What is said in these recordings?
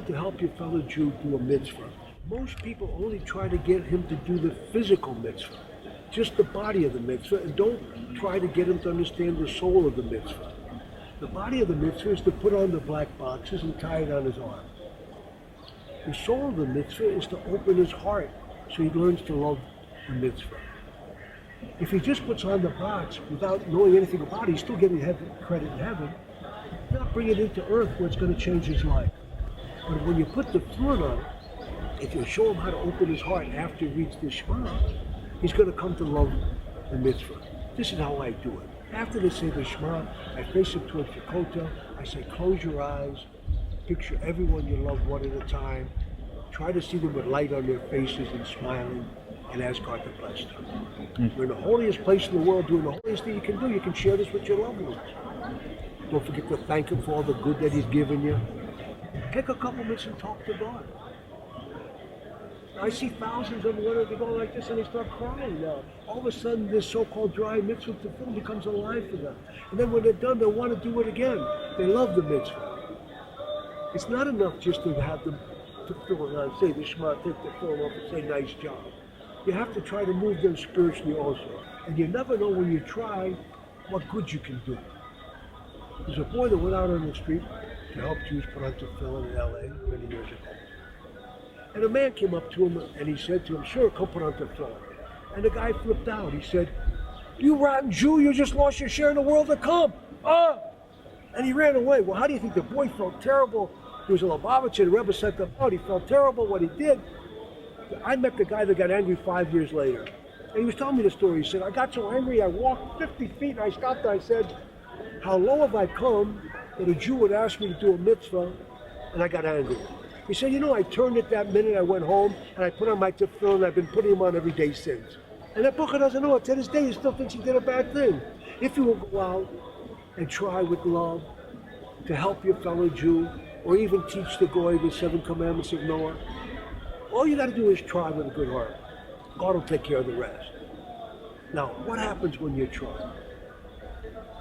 allowed to help your fellow Jew do a mitzvah, most people only try to get him to do the physical mitzvah, just the body of the mitzvah, and don't try to get him to understand the soul of the mitzvah. The body of the mitzvah is to put on the black boxes and tie it on his arm. The soul of the mitzvah is to open his heart so he learns to love the mitzvah. If he just puts on the box without knowing anything about it, he's still getting credit in heaven. Not bring it into earth where it's going to change his life. But when you put the fruit on it, if you show him how to open his heart after he reads the Shema, he's going to come to love the mitzvah. This is how I do it. After they say the Shema, I face him towards the kotel. I say, close your eyes, picture everyone you love one at a time. Try to see them with light on their faces and smiling, and ask God to bless them. We're in the holiest place in the world, doing the holiest thing you can do. You can share this with your loved ones. Don't forget to thank him for all the good that he's given you. Take a couple minutes and talk to God. I see thousands of them wanting to go like this and they start crying now. All of a sudden this so-called dry mitzvah tefillin becomes alive for them. And then when they're done, they'll want to do it again. They love the mitzvah. It's not enough just to have them tefillin on, say the Shema, take the tefillin off and say nice job. You have to try to move them spiritually also. And you never know when you try what good you can do. There's a boy that went out on the street to help Jews put on tefillin in LA many years ago. And a man came up to him and he said to him, sure, come put on tefillin. And the guy flipped out. He said, you rotten Jew, you just lost your share in the world to come. And he ran away. Well, how do you think the boy felt terrible? He was a Lubavitcher, the Rebbe sent him out. He felt terrible what he did. I met the guy that got angry 5 years later. And he was telling me the story. He said, I got so angry, I walked 50 feet and I stopped and I said, how low have I come that a Jew would ask me to do a mitzvah? And I got angry. He said, you know, I turned it that minute, I went home, and I put on my tefillin, and I've been putting them on every day since. And that Bucha doesn't know it. To this day, he still thinks he did a bad thing. If you will go out and try with love to help your fellow Jew, or even teach the Goy the 7 commandments of Noah, all you got to do is try with a good heart. God will take care of the rest. Now, what happens when you try?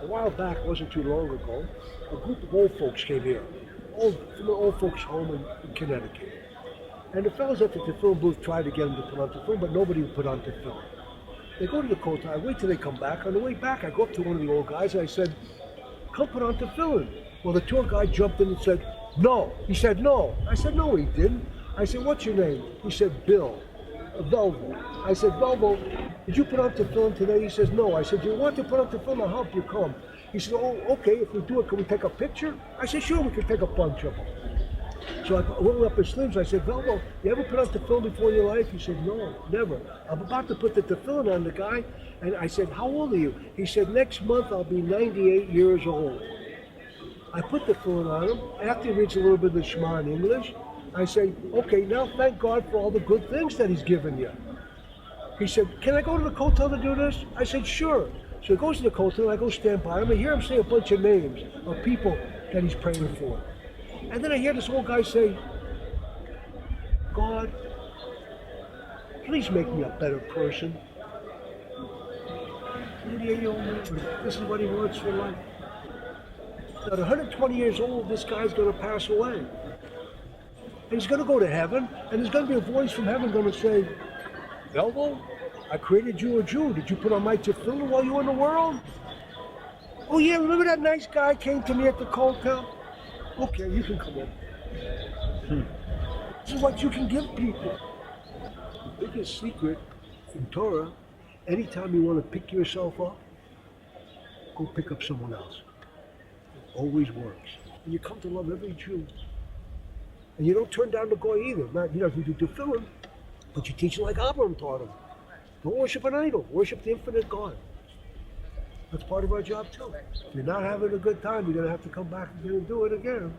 A while back, it wasn't too long ago, a group of old folks came here. From an old folks' home in Connecticut. And the fellows at the tefillin booth tried to get them to put on tefillin, but nobody would put on tefillin. They go to the kotel, I wait till they come back. On the way back, I go up to one of the old guys and I said, come put on tefillin. Well, the tour guide jumped in and said, no. He said, no. I said, no, he didn't. I said, what's your name? He said, Bill. Velvo. I said, Velvo, did you put on tefillin today? He says, no. I said, you want to put on tefillin? I'll help you come. He said, oh, okay, if we do it, can we take a picture? I said, sure, we can take a bunch of them. So I rolled up his sleeves. I said, Velvo, you ever put on tefillin before in your life? He said, no, never. I'm about to put the tefillin on the guy. And I said, how old are you? He said, next month I'll be 98 years old. I put the tefillin on him. After he reads a little bit of the Shema in English, I say, okay, now thank God for all the good things that he's given you. He said, can I go to the kotel to do this? I said, sure. So he goes to the kotel, and I go stand by him. I hear him say a bunch of names of people that he's praying for. And then I hear this old guy say, God, please make me a better person. 88-year-old man, this is what he wants for life. At 120 years old, this guy's going to pass away. And he's going to go to heaven, and there's going to be a voice from heaven going to say, Velvo, I created you a Jew. Did you put on my tefillin while you were in the world? Oh yeah, remember that nice guy came to me at the kotel? Okay, you can come in. This is what you can give people. The biggest secret in Torah, anytime you want to pick yourself up, go pick up someone else. It always works. And you come to love every Jew. And you don't turn down the Goy either. Not, you do tefillin, but you teach him like Abraham taught him. Don't worship an idol. Worship the infinite God. That's part of our job too. If you're not having a good time, you're going to have to come back again and do it again.